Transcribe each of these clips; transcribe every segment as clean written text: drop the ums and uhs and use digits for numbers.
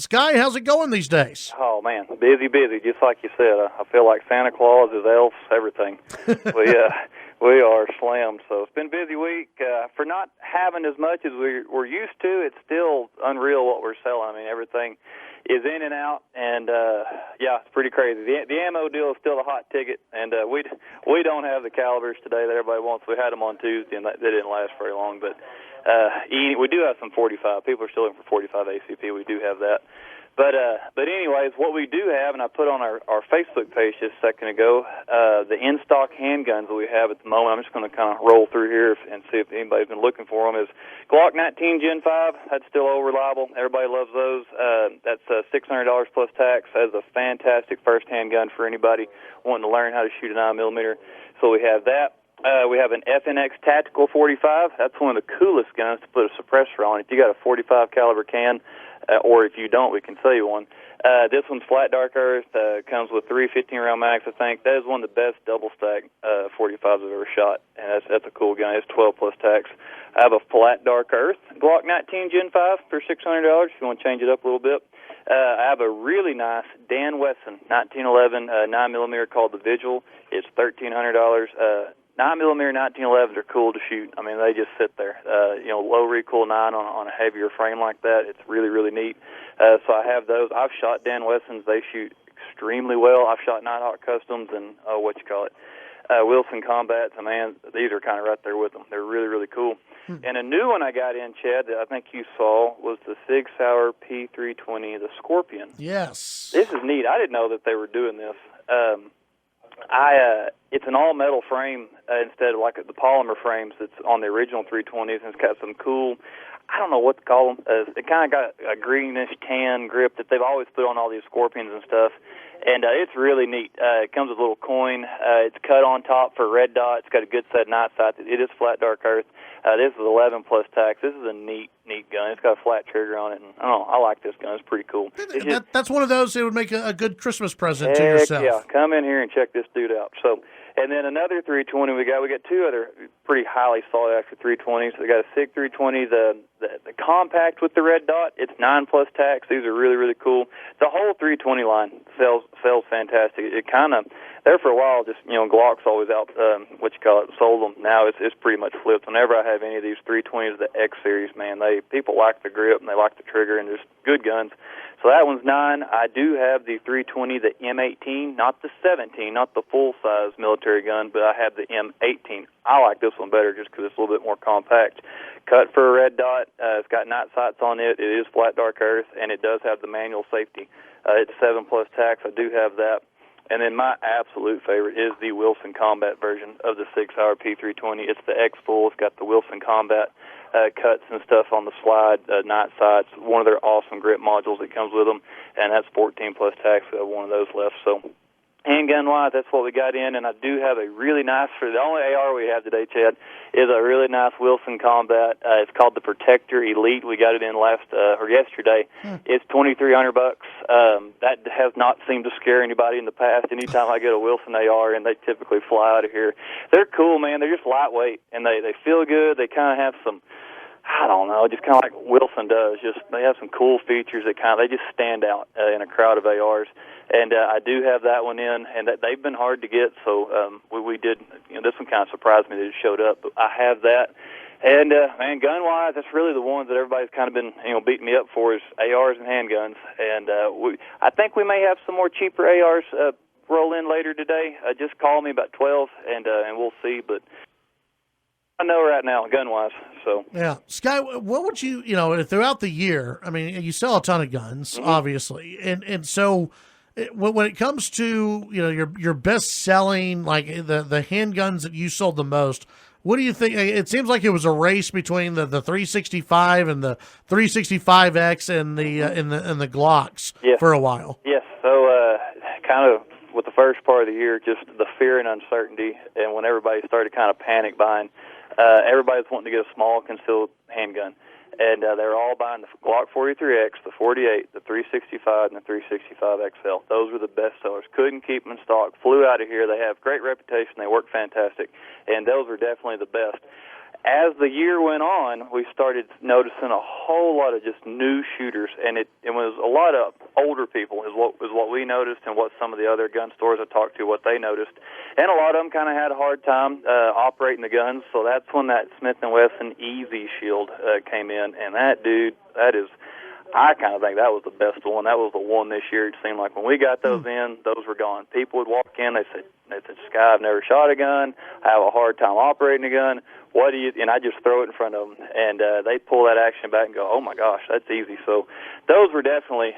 Sky, how's it going these days? Oh, man, busy, just like you said. I feel like Santa Claus, his elves, everything. We are slammed, so it's been a busy week. For not having as much as we're used to, it's still unreal what we're selling. I mean, everything is in and out, and, it's pretty crazy. The ammo deal is still a hot ticket, and we don't have the calibers today that everybody wants. We had them on Tuesday, and they didn't last very long, but we do have some 45. People are still looking for 45 ACP. We do have that. But anyways, what we do have, and I put on our Facebook page just a second ago, the in-stock handguns that we have at the moment. I'm just going to kind of roll through here and see if anybody's been looking for them. Is Glock 19 Gen 5. That's still all reliable. Everybody loves those. That's $600 plus tax. That is a fantastic first handgun for anybody wanting to learn how to shoot a 9mm. So we have that. We have an FNX Tactical 45. That's one of the coolest guns to put a suppressor on. If you got a 45 caliber can, or if you don't, we can sell you one. This one's flat dark earth. Comes with 3 15-round mags, I think. That is one of the best double-stack 45s I've ever shot, and that's a cool gun. It's 12 plus tax. I have a flat dark earth Glock 19 Gen 5 for $600 if you want to change it up a little bit. I have a really nice Dan Wesson 1911 9mm called the Vigil. It's $1,300. 9mm 1911s are cool to shoot. I mean, they just sit there. Low recoil 9 on a heavier frame like that. It's really, really neat. So I have those. I've shot Dan Wessons. They shoot extremely well. I've shot Nighthawk Customs and, Wilson Combats. And, man, these are kind of right there with them. They're really, really cool. And a new one I got in, Chad, that I think you saw was the Sig Sauer P320, the Scorpion. Yes. This is neat. I didn't know that they were doing this. It's an all-metal frame instead of like the polymer frames that's on the original 320s, and it's got some cool, I don't know what to call them. It kind of got a greenish tan grip that they've always put on all these Scorpions and stuff, and it's really neat. It comes with a little coin. It's cut on top for red dot. It's got a good set night sight. It is flat dark earth. This is 11 plus tax. This is a neat gun. It's got a flat trigger on it, and I like this gun. It's pretty cool. That's one of those that would make a good Christmas present to yourself. Yeah, come in here and check this dude out. So, and then another 320 we got two other pretty highly sought after 320s. We got a SIG 320, the compact with the red dot. It's 9 plus tax. These are really, really cool. The whole 320 line sells fantastic. It kind of there for a while. Just Glock's always out. Sold them. Now it's pretty much flipped. Whenever I have any of these 320s, the X series, man, people like the grip and they like the trigger, and there's good guns. So that one's 9. I do have the 320, the M18, not the 17, not the full-size military gun, but I have the M18. I like this one better just because it's a little bit more compact. Cut for a red dot. It's got night sights on it. It is flat dark earth, and it does have the manual safety. It's 7 plus tax. I do have that. And then my absolute favorite is the Wilson Combat version of the Sig Sauer P320. It's the X Full. It's got the Wilson Combat cuts and stuff on the slide, night sights, one of their awesome grip modules that comes with them, and that's 14 plus tax. We have one of those left. So handgun-wise, that's what we got in, and I do have a really nice, for the only AR we have today, Chad, is a really nice Wilson Combat. It's called the Protector Elite. We got it in yesterday. It's $2,300. That has not seemed to scare anybody in the past. Anytime I get a Wilson AR, and they typically fly out of here. They're cool, man. They're just lightweight, and they feel good. They kind of have some, I don't know, just kind of like Wilson does. Just they have some cool features that they just stand out in a crowd of ARs. And I do have that one in, and they've been hard to get. So we did. This one kind of surprised me that it showed up. But I have that. And man, gun-wise, that's really the ones that everybody's kind of been beating me up for is ARs and handguns. And I think we may have some more cheaper ARs roll in later today. Just call me about 12, and we'll see. But I know right now, gun-wise. So yeah, Sky, what would you throughout the year? I mean, you sell a ton of guns, obviously, and so when it comes to your best selling, like the handguns that you sold the most, what do you think? It seems like it was a race between the 365 and the 365X and the Glocks for a while. Yes. So kind of with the first part of the year, just the fear and uncertainty, and when everybody started kind of panic buying, everybody's wanting to get a small concealed handgun. And they're all buying the Glock 43X, the 48, the 365, and the 365 XL. Those were the best sellers. Couldn't keep them in stock. Flew out of here. They have great reputation. They work fantastic. And those were definitely the best. as the year went on, we started noticing a whole lot of just new shooters, and it was a lot of older people is what we noticed, and what some of the other gun stores I talked to, what they noticed, and a lot of them kind of had a hard time operating the guns. So that's when that Smith & Wesson Easy Shield came in, and that is. I kind of think that was the best one. That was the one this year. It seemed like when we got those in, those were gone. People would walk in, they said, Sky, I've never shot a gun. I have a hard time operating a gun. What do you? And I just throw it in front of them, and they pull that action back and go, oh my gosh, that's easy. So those were definitely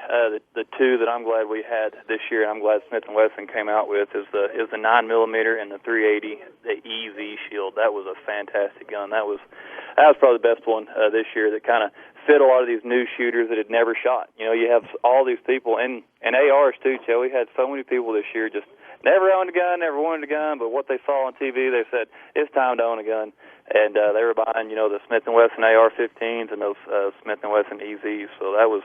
the two that I'm glad we had this year, and I'm glad Smith & Wesson came out with is the 9mm and the 380, the Easy Shield. That was a fantastic gun. That was probably the best one this year that kind of fit a lot of these new shooters that had never shot. You know, you have all these people, and ARs too, Joe. We had so many people this year just never owned a gun, never wanted a gun, but what they saw on TV, they said, it's time to own a gun. And they were buying, the Smith & Wesson AR-15s and those Smith & Wesson EZs. So that was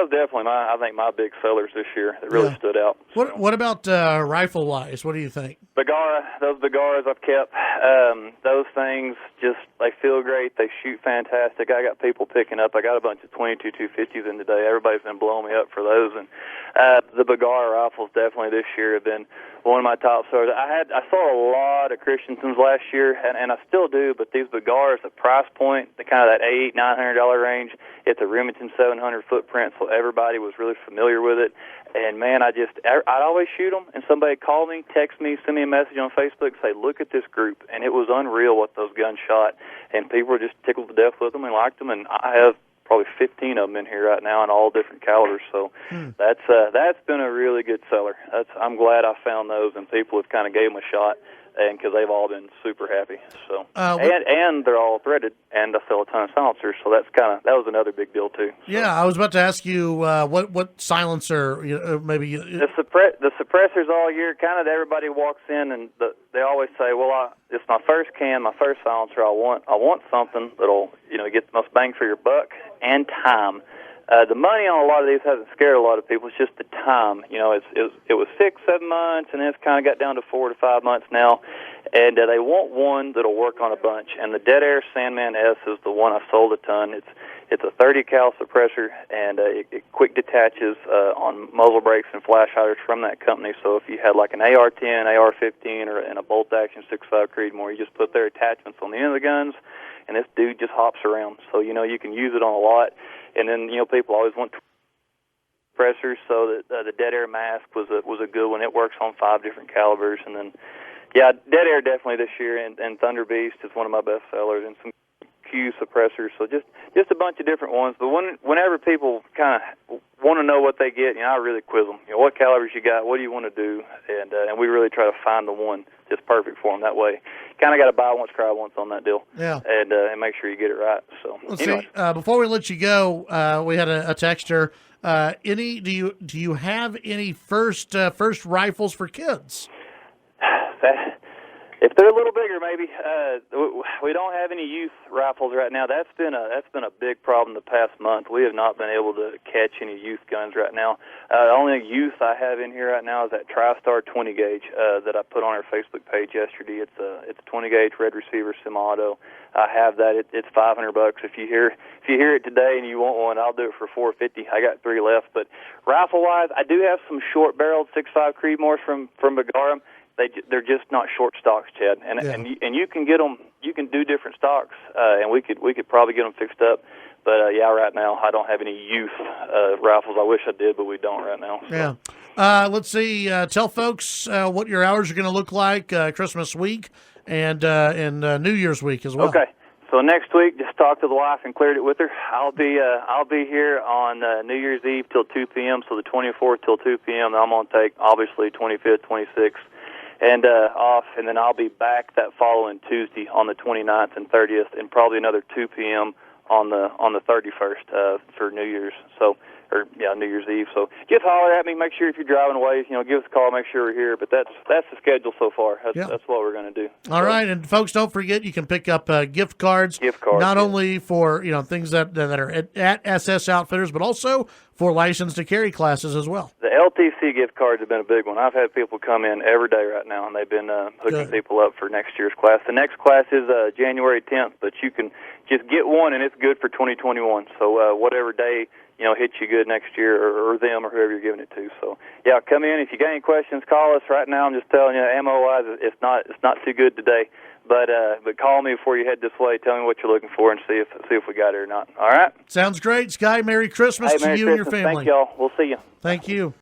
definitely I think my big sellers this year that really stood out. What about rifle-wise? What do you think? Those Bagaras I've kept. Those things they feel great. They shoot fantastic. I got people picking up. I got a bunch of 22 250s in today. Everybody's been blowing me up for those. And the Bagara rifles definitely this year have been one of my top sellers. I saw a lot of Christensens last year, and I still do, but these Bagaras, the price point, the kind of that $800-900 range, it's a Remington 700 footprint, so everybody was really familiar with it. And, man, I'd always shoot them, and somebody would call me, text me, send me a message on Facebook, say, look at this group. And it was unreal what those guns shot, and people were just tickled to death with them and liked them, and I have probably 15 of them in here right now in all different calibers. So that's been a really good seller. I'm glad I found those, and people have kind of gave them a shot, and because they've all been super happy. So and they're all threaded, and I sell a ton of silencers. So that was another big deal too. So. Yeah, I was about to ask you what silencer maybe the suppressors all year. Kind of everybody walks in and they always say, "Well, it's my first silencer. I want something that'll get the most bang for your buck and time." The money on a lot of these hasn't scared a lot of people. It's just the time. It was 6-7 months, and then it's kind of got down to 4 to 5 months now. And they want one that'll work on a bunch. And the Dead Air Sandman S is the one I sold a ton. It's a 30 cal suppressor, and it quick detaches on muzzle brakes and flash hiders from that company. So if you had like an AR-10, AR-15, or a bolt action 6.5 Creedmoor, you just put their attachments on the end of the guns, and this dude just hops around. So you can use it on a lot. And then people always want suppressors, so that the Dead Air Mask was a good one. It works on 5 different calibers, and then Dead Air definitely this year, and Thunder Beast is one of my best sellers, and some Q suppressors. So just a bunch of different ones. But whenever people kind of want to know what they get, I really quiz them. What calibers you got? What do you want to do? And we really try to find the one that's perfect for them. That way, kind of got to buy once, cry once on that deal. Yeah. And make sure you get it right. So anyway. See, before we let you go, we had a texter. Do you have any first rifles for kids? If they're a little bigger, maybe. We don't have any youth rifles right now. That's been a big problem the past month. We have not been able to catch any youth guns right now. The only youth I have in here right now is that TriStar 20 gauge that I put on our Facebook page yesterday. It's a 20 gauge red receiver semi-auto. I have that. It's $500. If you hear it today and you want one, I'll do it for $450. I got 3 left. But rifle wise, I do have some short barreled 6.5 Creedmoors from Bagara. They're just not short stocks, Chad, and you can get them. You can do different stocks, and we could probably get them fixed up. But right now I don't have any youth rifles. I wish I did, but we don't right now. So. Yeah. Let's see. Tell folks what your hours are going to look like Christmas week and New Year's week as well. Okay. So next week, just talked to the wife and cleared it with her. I'll be here on New Year's Eve till 2 p.m. So the 24th till 2 p.m. I'm going to take obviously 25th, 26th. And off, and then I'll be back that following Tuesday on the 29th and 30th, and probably another 2 p.m. on the 31st for New Year's. New Year's Eve. So just holler at me. Make sure if you're driving away, give us a call. Make sure we're here. But that's the schedule so far. That's what we're going to do. All right, and folks, don't forget you can pick up gift cards. Not only for things that are at SS Outfitters, but also for license to carry classes as well. The LTC gift cards have been a big one. I've had people come in every day right now, and they've been hooking people up for next year's class. The next class is January 10th, but you can just get one, and it's good for 2021. So whatever day hits you good next year, or them, or whoever you're giving it to. So yeah, come in. If you got any questions, call us. Right now, I'm just telling you, ammo-wise, it's not too good today. But call me before you head this way. Tell me what you're looking for and see if we got it or not. All right? Sounds great, Sky. Merry Christmas to Merry you Christmas. and your family. Thank y'all. We'll see you. Thank you.